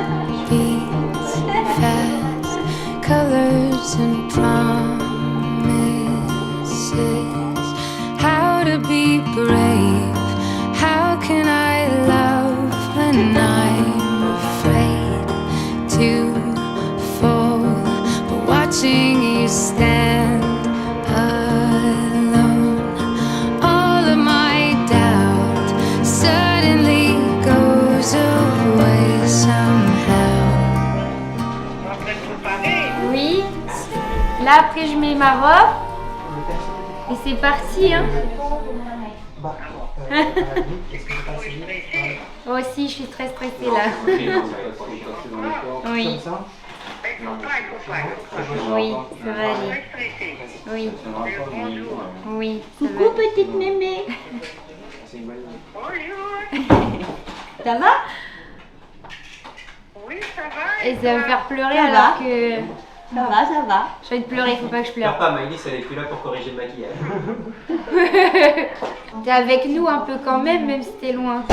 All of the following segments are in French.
Heartbeats fast, colors and promises. How to be brave? How can I love when I'm afraid to fall? But watching you stand alone, all of my doubt suddenly goes away somehow. Oui. Là après je mets ma robe et c'est parti hein. Moi aussi je suis très stressée là. Oui. Oui, ça va aller. Oui. Oui, ça va. Coucou petite mémé. Ça va? Oui, ça va. Et ça va me faire pleurer Ça va. alors que Ça va, ça va. j'ai envie de pleurer, faut pas que je Pleure pleure. pas, Maëlys, elle est plus là pour corriger le maquillage. T'es avec nous un peu quand même, même si t'es loin.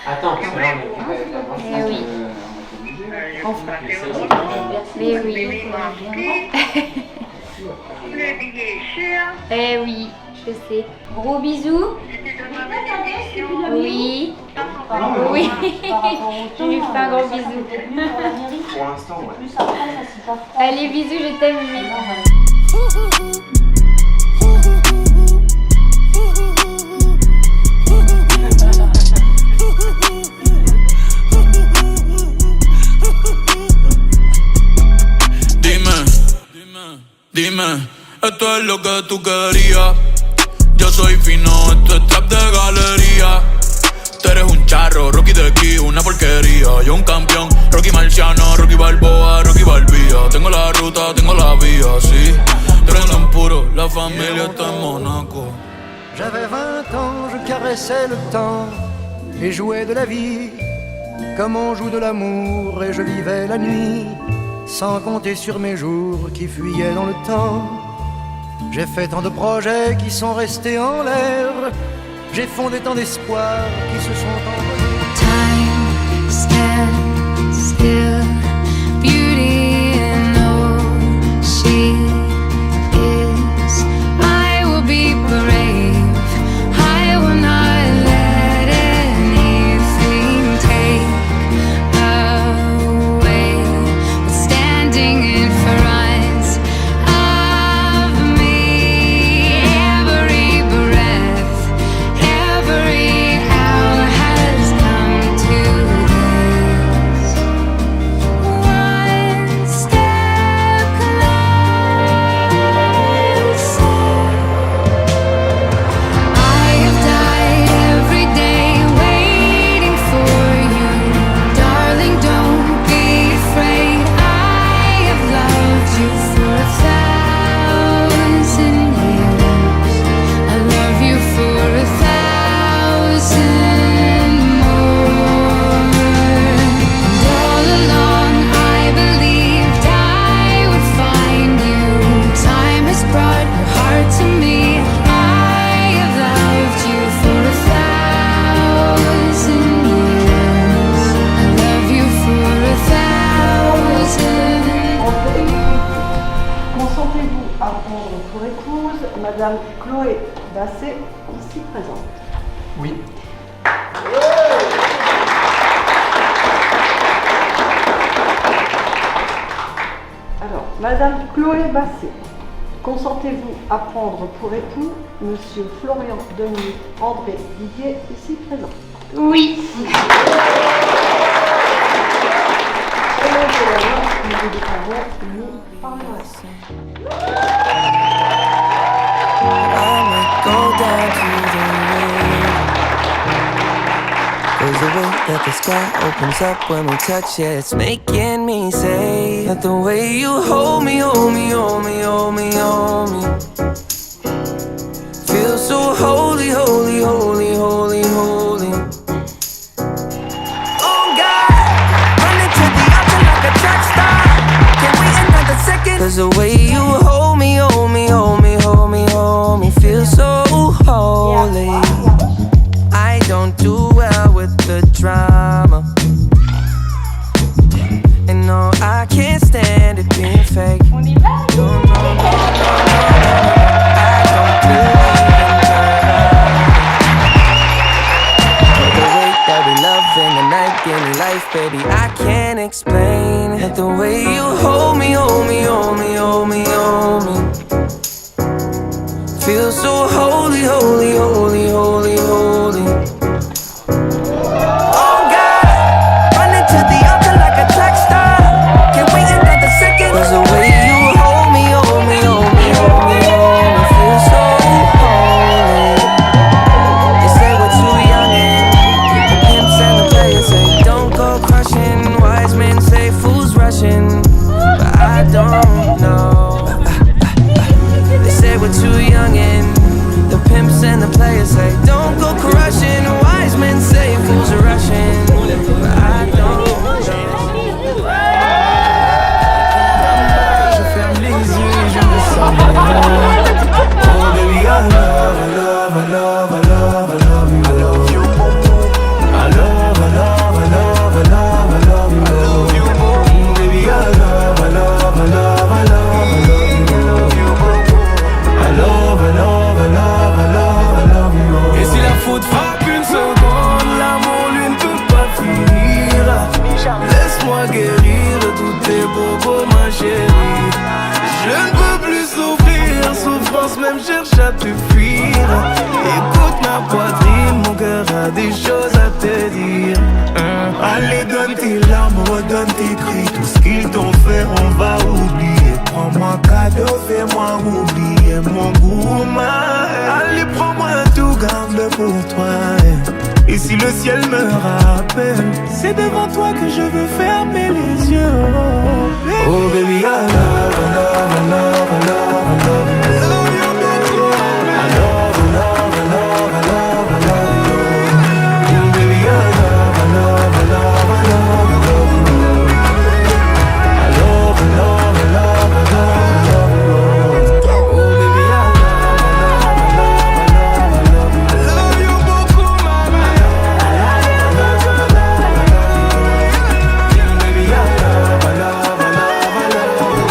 Attends, parce que là, on est Eh oui. Mais oui. Le billet est cher. Eh oui, je sais. Gros bisous. Oui. Oui. Je lui fais un gros bisou. pour l'instant, ouais. Allez, bisous, je t'aime. Oui. Dime, esto es lo que tú querías. Yo soy fino, esto es trap de galería. Tú eres un charro, Rocky de aquí, una porquería. Yo un campeón, Rocky Marciano, Rocky Balboa, Rocky Balbía. Tengo la ruta, tengo la vía, sí. Prenden puro, la familia está en Monaco. J'avais 20 ans, je caressais le temps et jouais de la vie comme on joue de l'amour, et je vivais la nuit sans compter sur mes jours qui fuyaient dans le temps. J'ai fait tant de projets qui sont restés en l'air, j'ai fondé tant d'espoirs qui se sont envolés. Time stands still, beauty in all she is. I will be brave, I will not let anything take away what's standing in front of me. Every breath, every hour has come to this. One step closer. I have died every day waiting for you. Darling, don't be afraid. I have loved you for 1,000 years. I love you for 1,000 more. And all along I believed I would find you. Time has brought your heart to me. I have loved you for 1,000 years. I love you for 1,000. Consentez-vous à prendre pour épouse Madame Chloé Basset, ici présente? Oui. Alors, Madame Chloé Basset, consentez-vous à prendre pour époux Monsieur Florian Denis André Didier, ici présent? Oui. Et maintenant, nous vous déclarons unis par le reste. I'ma go down to the river. 'Cause the way that the sky opens up when we touch it, it's making me say that the way you hold me, hold me, hold me, hold me, hold me, feels so holy, holy, holy, holy, holy. Oh God, running to the altar like a track star. Can wait another second? 'Cause the way you hold me, hold me, hold me, Feel so holy, holy, holy, holy, holy. Oh God, running to the altar like a track star. Can't wait another second. 'Cause the way you hold me, hold me, hold me, hold me, hold me. Feel so holy. They say we're too young and the pimps and the players say don't go crushing. Wise men say fools rushing, but I don't know. They say we're too young and the pimps and the players say don't go crushing. Wise men say fools are rushing, but I don't know. Je ferme les yeux et je me sens bien. Oh baby, I love, I love, I love, I love, I love you. I love you. I love, I love, I love, I love, I love you. I love you. Baby, I love, I love, I love, I love, I love you. I love you. I love, I love, I love, I love, I love you. Et si la faute frappe une seconde, l'amour lui ne peut pas finir. Laisse-moi guérir de tous tes bobos, ma chérie. Je ne peux plus souffrir, souffrance même cherche à te fuir. Écoute ma poitrine, mon cœur a des choses à te dire. Allez, donne tes larmes, redonne tes cris. Tout ce qu'ils t'ont fait, on va oublier. Prends-moi cadeau, fais-moi oublier mon goût, allez, prends-moi tout, garde-le pour toi. Et si le ciel me rappelle, c'est devant toi que je veux fermer les yeux. Oh baby, I love, I love, I love, I love, I love you. I love you, baby. I love, I love, I love, I love, I love you. Oh baby, I love, I love, I love, I love, I love you. I love, I love, I love, I love, I love you. Oh baby, I love, I love, I love, I love you. I love you beaucoup, mama. I love you, I love, I love, I love you. Baby, I love, I love, I love, I love you.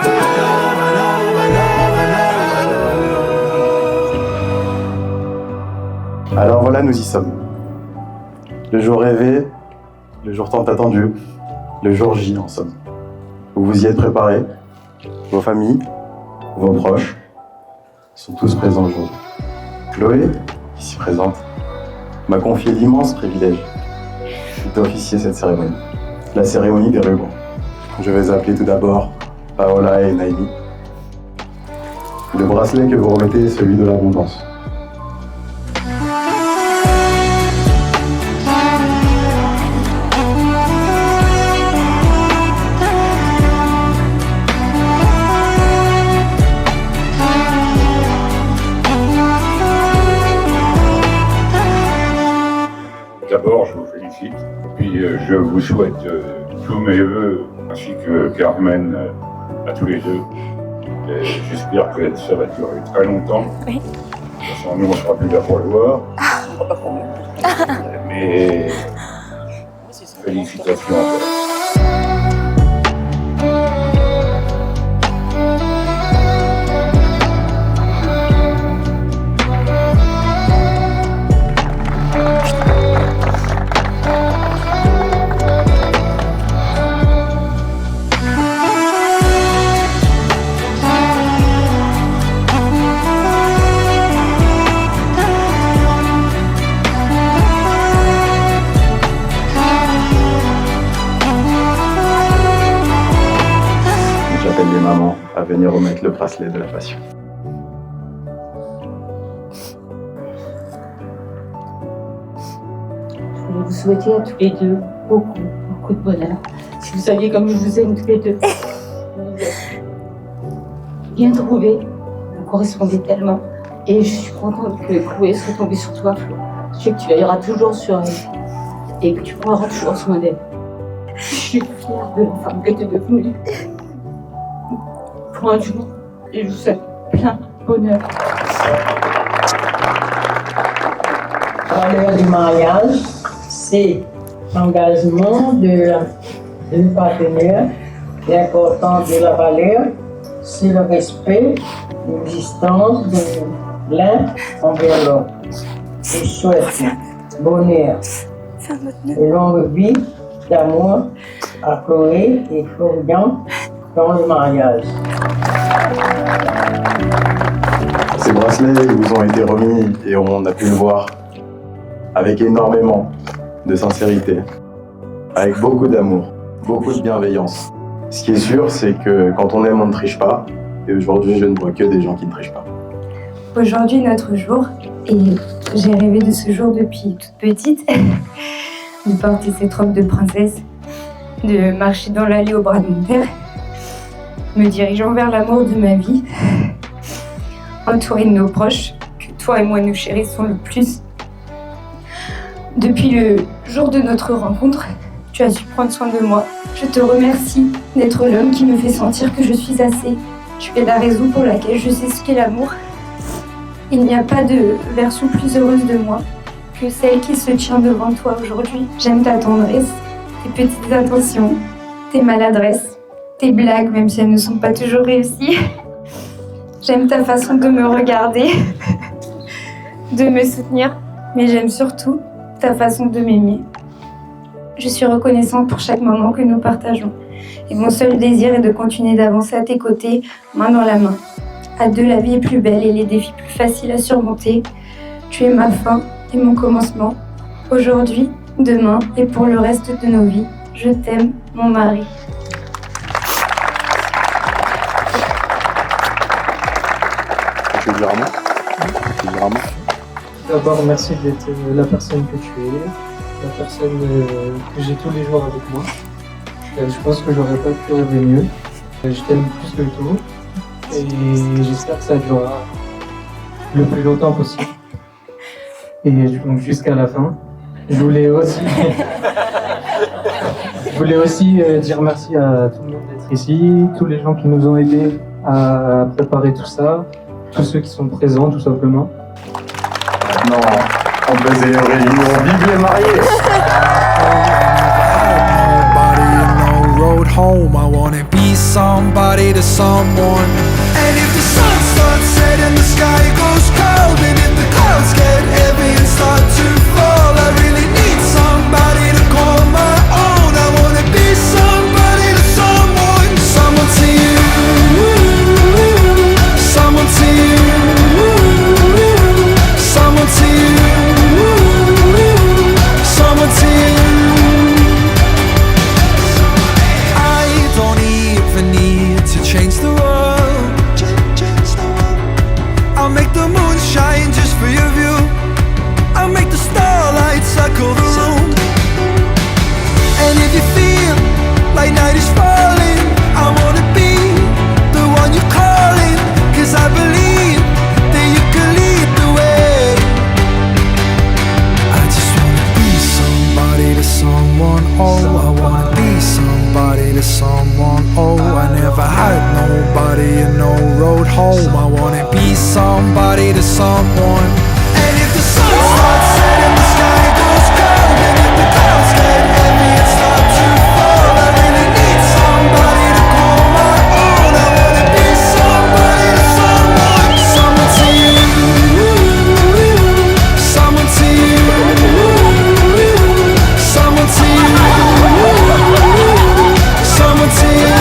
I love, I love, I love, I love, I love you. Alors voilà, nous y sommes. Le jour rêvé, le jour tant attendu, le jour J en somme. Vous vous y êtes préparés, vos familles, vos proches sont tous présents aujourd'hui. Chloé, ici présente, m'a confié l'immense privilège d'officier cette cérémonie, la cérémonie des rubans. Je vais appeler tout d'abord Paola et Naïmi. Le bracelet que vous remettez est celui de l'abondance. D'abord, je vous félicite, puis je vous souhaite tous mes vœux, ainsi que Carmen, à tous les deux. Et j'espère que ça va durer très longtemps. Oui. De toute façon, nous, on sera plus là pour le voir. Mais félicitations encore. J'appelle les mamans à venir remettre le bracelet de la passion. Je voulais vous souhaiter à tous les deux beaucoup de bonheur. Si vous saviez comme je vous aime tous les deux. Vous êtes bien trouvés, vous correspondez tellement. Et je suis contente que Chloé soit tombée sur toi, Flo. Je sais que tu veilleras toujours sur elle et que tu prendras toujours soin d'elle. Je suis fière de la femme que tu es devenue. Pour un jour, et je vous souhaite plein de bonheur. La valeur du mariage, c'est l'engagement de deux partenaires. L'importance de la valeur, c'est le respect, l'existence de l'un envers l'autre. Je souhaite bonheur et longue vie d'amour à Chloé et Florian dans le mariage. bracelets ils vous ont été remis et on a pu le voir avec énormément de sincérité, avec beaucoup d'amour, beaucoup de bienveillance. Ce qui est sûr, c'est que quand on aime, on ne triche pas. Et aujourd'hui, je ne vois que des gens qui ne trichent pas. Aujourd'hui est notre jour et j'ai rêvé de ce jour depuis toute petite. De porter cette robe de princesse, de marcher dans l'allée au bras de mon père, me dirigeant vers l'amour de ma vie, entourée de nos proches, que toi et moi nous chérissons le plus. Depuis le jour de notre rencontre, tu as su prendre soin de moi. Je te remercie d'être l'homme qui me fait sentir que je suis assez. Tu es la raison pour laquelle je sais ce qu'est l'amour. Il n'y a pas de version plus heureuse de moi que celle qui se tient devant toi aujourd'hui. J'aime ta tendresse, tes petites intentions, tes maladresses, tes blagues, même si elles ne sont pas toujours réussies. J'aime ta façon de me regarder, de me soutenir, mais j'aime surtout ta façon de m'aimer. Je suis reconnaissante pour chaque moment que nous partageons. Et mon seul désir est de continuer d'avancer à tes côtés, main dans la main. À deux, la vie est plus belle et les défis plus faciles à surmonter. Tu es ma fin et mon commencement. Aujourd'hui, demain et pour le reste de nos vies, je t'aime, mon mari. Tu veux dire un mot? Tu veux dire un mot? D'abord, merci d'être la personne que tu es, la personne que j'ai tous les jours avec moi. Je pense que j'aurais pas pu rêver mieux. Je t'aime plus que tout et j'espère que ça durera le plus longtemps possible. Et donc jusqu'à la fin. Je voulais aussi dire merci à tout le monde d'être ici, tous les gens qui nous ont aidés à préparer tout ça, tous ceux qui sont présents tout simplement. Maintenant, on faisait les réunions, vive les mariés! Road home, I wanna be somebody to someone. And if the sun starts setting, the sky goes cold, and if the clouds get heavy and start to fall, I really need somebody to call my own. I wanna be somebody to someone. Someone to you, someone to you, someone to you, someone to you. Change the world. I'll make the moon shine just for your view. I'll make the starlight circle the room. And if you feel like night is falling, I wanna be the one you're calling. 'Cause I believe that you can lead the way. I just wanna be somebody to someone. Oh, I wanna be somebody to someone. Oh, I never had nobody and no road home. I wanna be somebody to someone. And if the sun starts setting, the sky goes cold, and if the clouds get heavy and start to fall, I really need somebody to call my own. I wanna be somebody to someone. Someone to you, someone to you, someone to you, someone to you.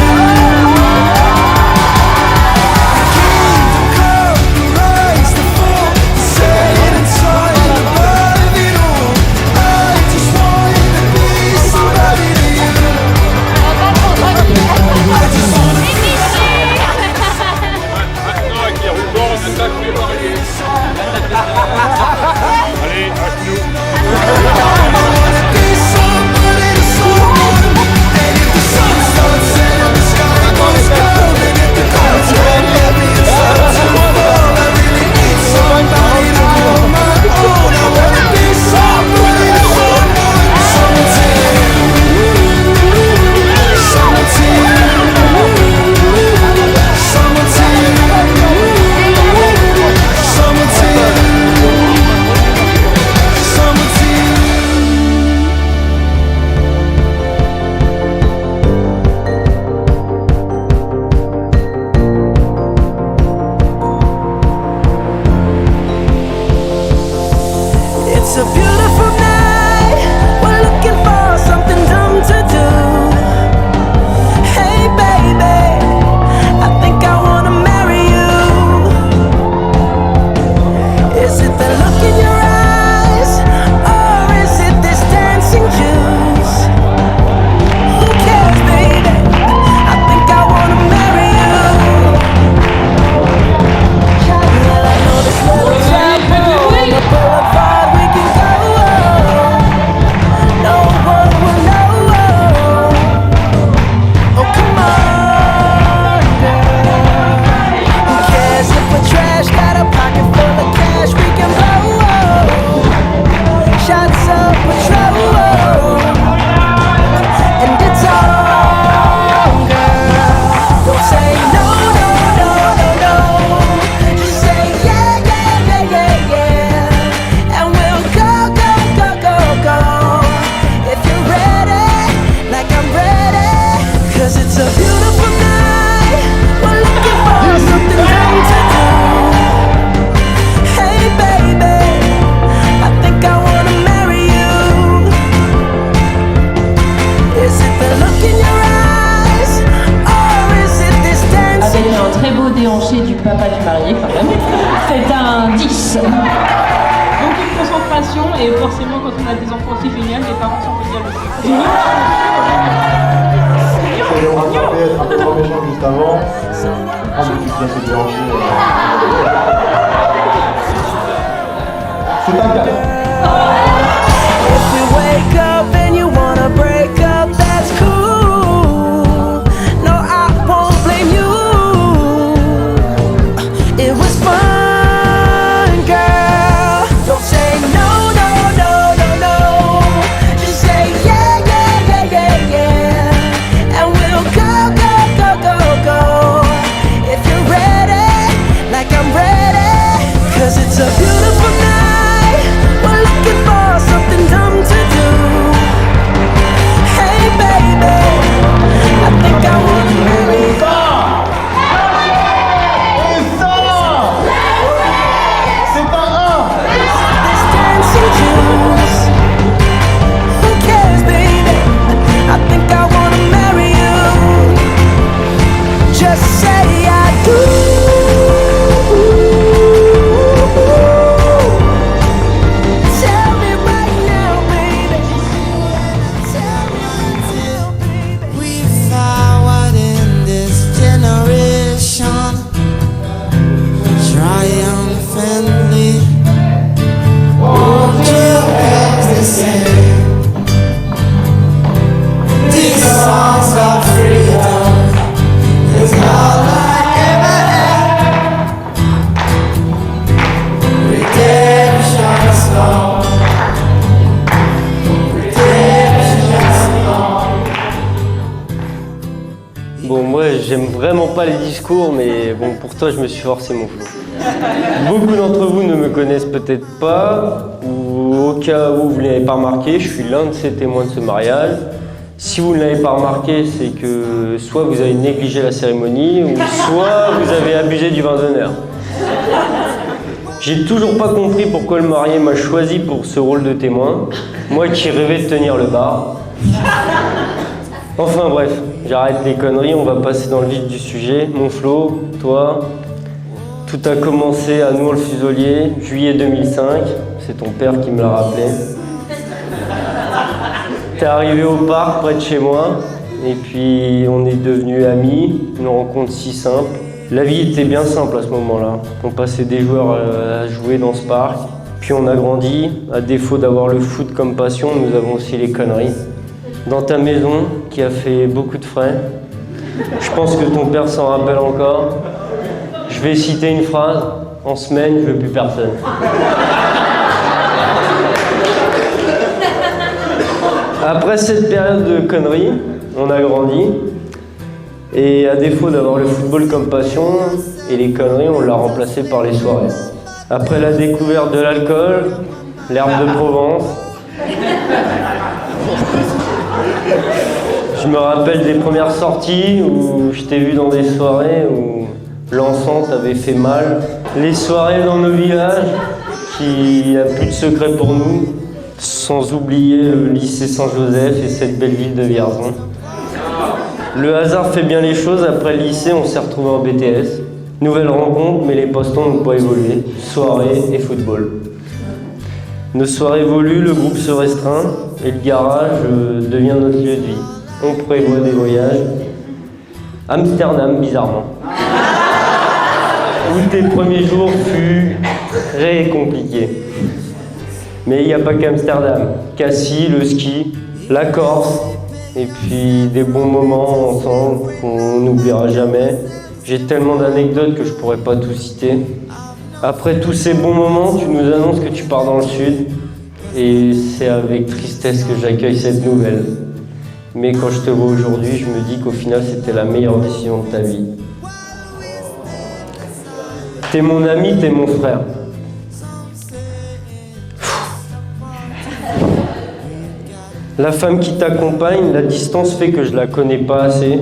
papa du marié quand même. C'est un 10. Donc une concentration, et forcément quand on a des enfants c'est génial, les parents sont bien aussi. Essayez de vous rattraper, être un peu trop méchant juste avant. Prendre une petite pièce de déhanché. C'est un cas. If you wake up and you wanna break up, that's cool. No, I won't blame you. It was fun, girl. Don't say no, no, no, no, no. Just say yeah, yeah, yeah, yeah, yeah. And we'll go, go, go, go, go. If you're ready, like I'm ready. 'Cause it's a beautiful night. We're looking for something dumb to do. Hey baby, I think I wanna marry you. This dancing juice. Who cares, baby? I think I wanna marry you. Just say I do. Tell me right now, baby. Tell me right now, baby. We forward in this generation, triumphantly. Won't you guys the same? These songs of freedom is all I ever had. Redemption song. Redemption song. Bon, moi j'aime vraiment pas les discours, mais bon, pour toi je me suis forcé mon flow. Beaucoup d'entre vous ne me connaissent peut-être pas, ou au cas où vous ne l'avez pas remarqué, je suis l'un de ces témoins de ce mariage. Si vous ne l'avez pas remarqué, c'est que soit vous avez négligé la cérémonie, ou soit vous avez abusé du vin d'honneur. J'ai toujours pas compris pourquoi le marié m'a choisi pour ce rôle de témoin, moi qui rêvais de tenir le bar. Enfin bref, j'arrête les conneries, on va passer dans le vif du sujet. Mon Flo, toi, tout a commencé à Nour-le-Fusolier, juillet 2005, c'est ton père qui me l'a rappelé. T'es arrivé au parc près de chez moi, et puis on est devenus amis, une rencontre si simple. La vie était bien simple à ce moment-là. On passait des joueurs à jouer dans ce parc, puis on a grandi. À défaut d'avoir le foot comme passion, nous avons aussi les conneries. Dans ta maison, qui a fait beaucoup de frais, je pense que ton père s'en rappelle encore. Je vais citer une phrase, en semaine, je veux plus personne. Après cette période de conneries, on a grandi. Et à défaut d'avoir le football comme passion et les conneries, on l'a remplacé par les soirées. Après la découverte de l'alcool, l'herbe de Provence, je me rappelle des premières sorties où je t'ai vu dans des soirées où l'encens t'avait fait mal. Les soirées dans nos villages, qui n'a plus de secret pour nous, sans oublier le lycée Saint-Joseph et cette belle ville de Vierzon. Le hasard fait bien les choses, après le lycée on s'est retrouvés en BTS. Nouvelle rencontre, mais les postons n'ont pas évolué. Soirée et football. Nos soirées évoluent, le groupe se restreint et le garage devient notre lieu de vie. On prévoit des voyages. Amsterdam, bizarrement. Où tes premiers jours furent très compliqués. Mais il n'y a pas qu'Amsterdam. Cassis, le ski, la Corse, et puis des bons moments ensemble qu'on n'oubliera jamais. J'ai tellement d'anecdotes que je pourrais pas tout citer. Après tous ces bons moments, tu nous annonces que tu pars dans le sud. Et c'est avec tristesse que j'accueille cette nouvelle. Mais quand je te vois aujourd'hui, je me dis qu'au final, c'était la meilleure décision de ta vie. T'es mon ami, t'es mon frère. La femme qui t'accompagne, la distance fait que je la connais pas assez,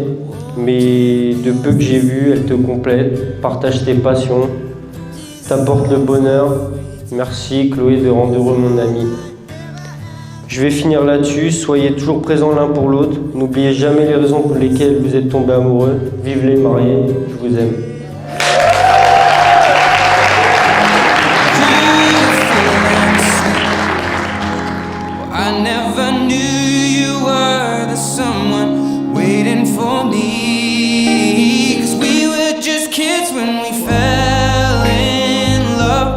mais de peu que j'ai vu, elle te complète, partage tes passions, t'apporte le bonheur. Merci Chloé de rendre heureux mon ami. Je vais finir là-dessus, soyez toujours présents l'un pour l'autre, n'oubliez jamais les raisons pour lesquelles vous êtes tombés amoureux, vive les mariés, je vous aime. when we fell in love,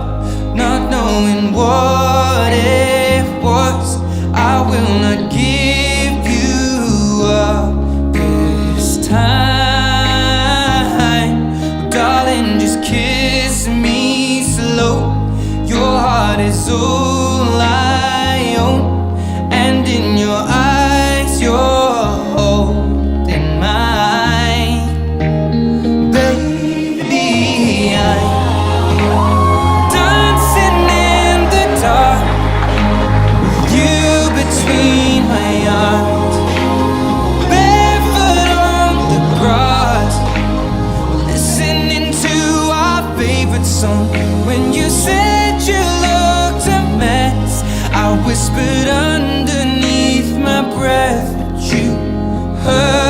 not knowing what it was. I will not give you up this time, darling, just kiss me slow. Your heart is all I own, and in your eyes you're holding mine. Baby, I'm dancing in the dark, with you between my arms, barefoot on the grass, listening to our favorite song. When you said you looked a mess, I whispered underneath my breath, but you heard